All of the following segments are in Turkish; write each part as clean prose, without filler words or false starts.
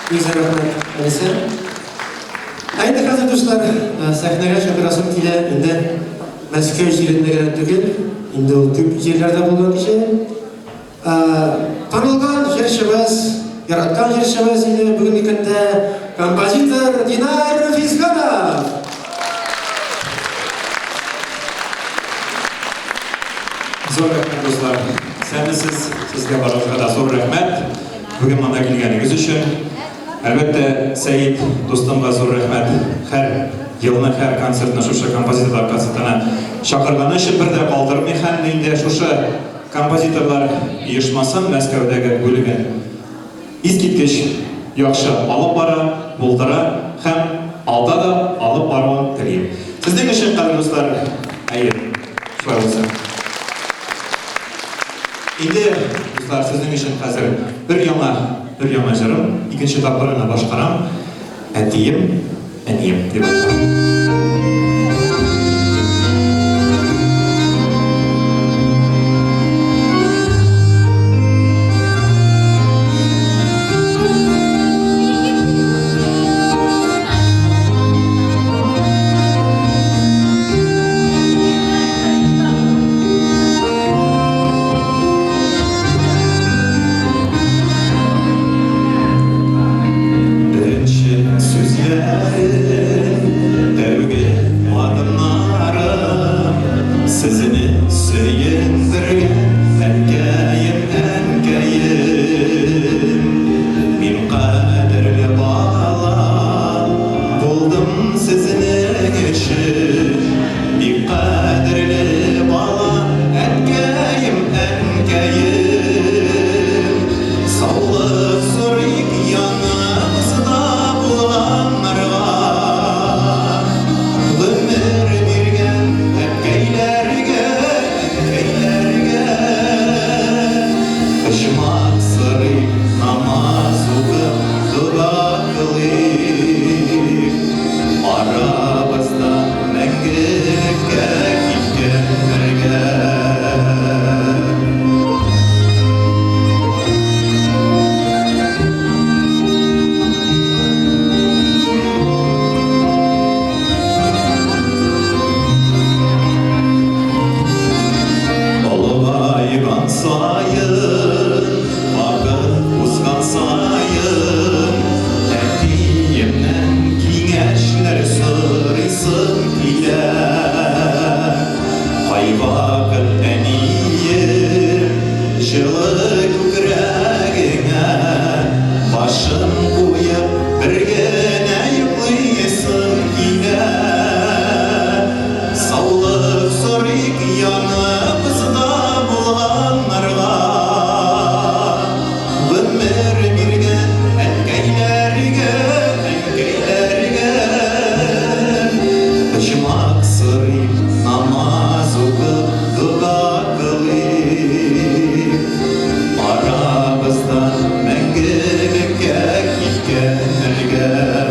Güzel rahmet Anise. Aynı hazır dostlar, sahneye çakırasım kile indi Moskva şehrinde gelen tügül, indi o tüp yerlerde bulunan kişi. Tanılgan jerşevez, yaratkan jerşevez ile bugün ikinde kompozitör Dinar Fizganov. Zor rahmet dostlar. Sizge barınızga da zor rahmet. Bugün bana gelgeniz için. Elbette Seyit dostumga zor rahmet. Her yılına her konsertine şuşa kompozitorlar konsertine şakırgаны için bir de kaldırmay hem de şuşa kompozitorlar uyuşmasın Moskovdagi bölügen izgitkiş yaxşı alıp bara, buldara hem alda da alıp baruan tileyim. Sizden için kalın dostlar. Hayır. Şöyle olsun. Şimdi dostlar sizin için hazır bir yana jırım, ikinci taplarına başkaram, etiyim, deb aytaman. Aramızdan mengilike gitken ergen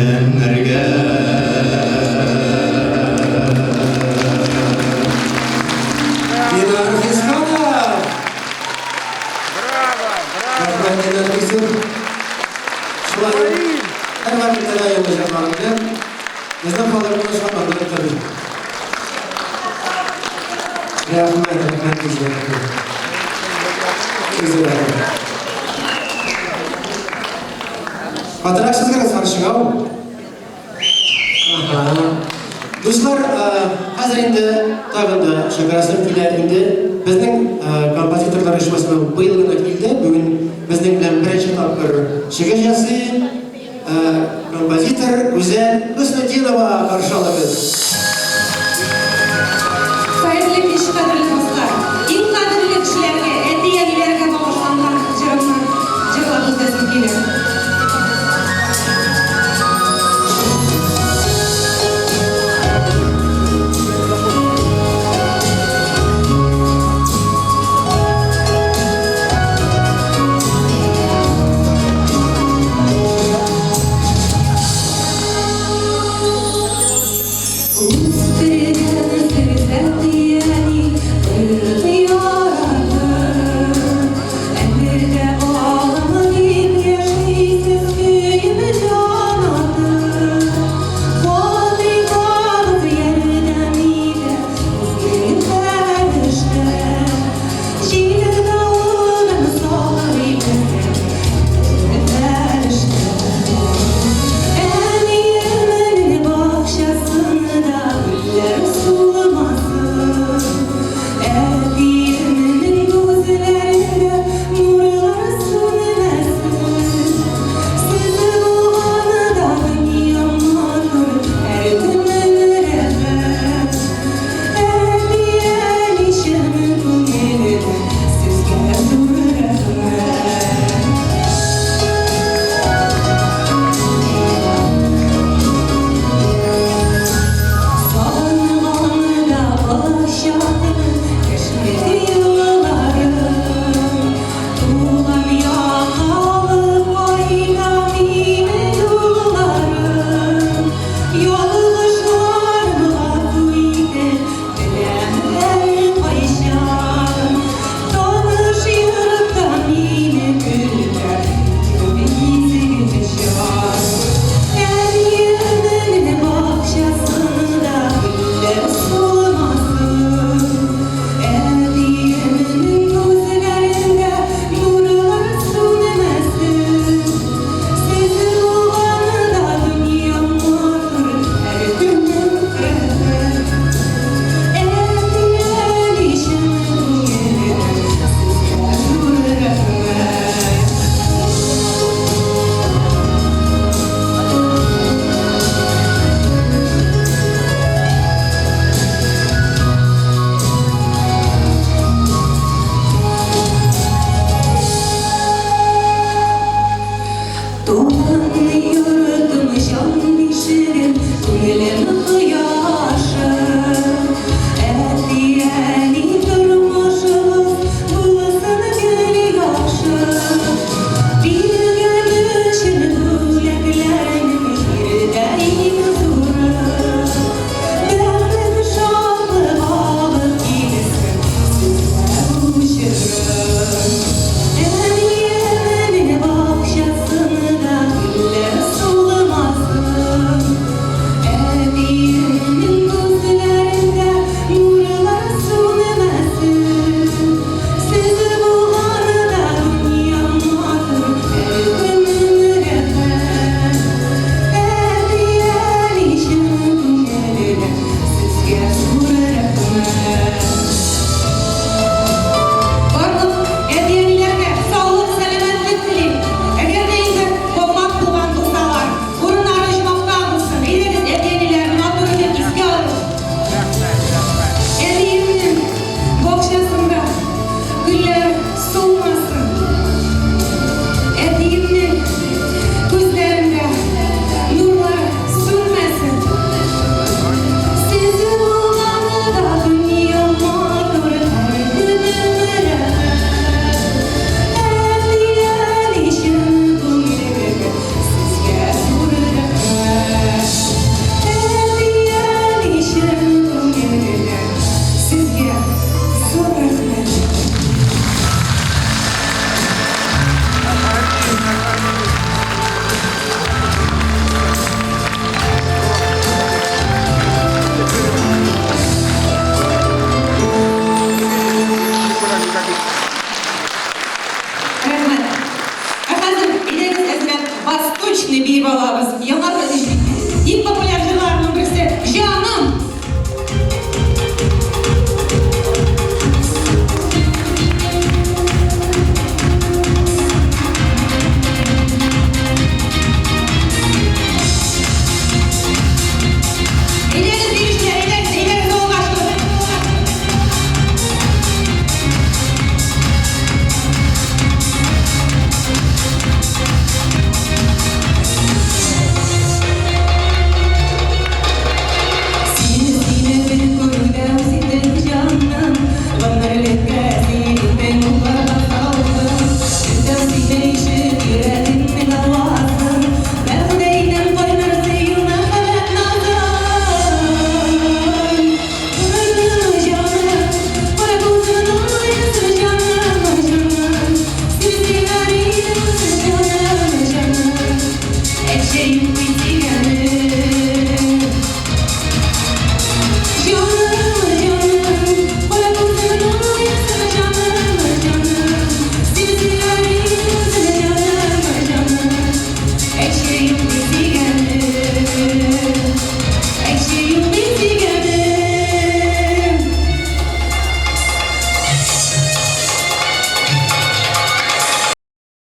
дигәннәргә. Динар Хисханов! Рахмәт, Динар Хисханов. Шулай һәрвакыт тәгаен җырларында безнең халыкны шатландырып торды. Рахмәт, Хисханов. Атырак сезгә сарышыңау. Дуслар, хәзер инде тагын да шакрасым килә инде. Безнең композиторлар оешмасына быел гына килде. Бүген безнең белән беренче тапкыр чыгыш ясый. Композитор Гүзәл Хөснетдинова каршы алабыз. Хәерле кич, кадерле дуслар. Иң кадерле кешеләргә, әти-әниләргә багышланган җырымны җырлап үтәсем килә.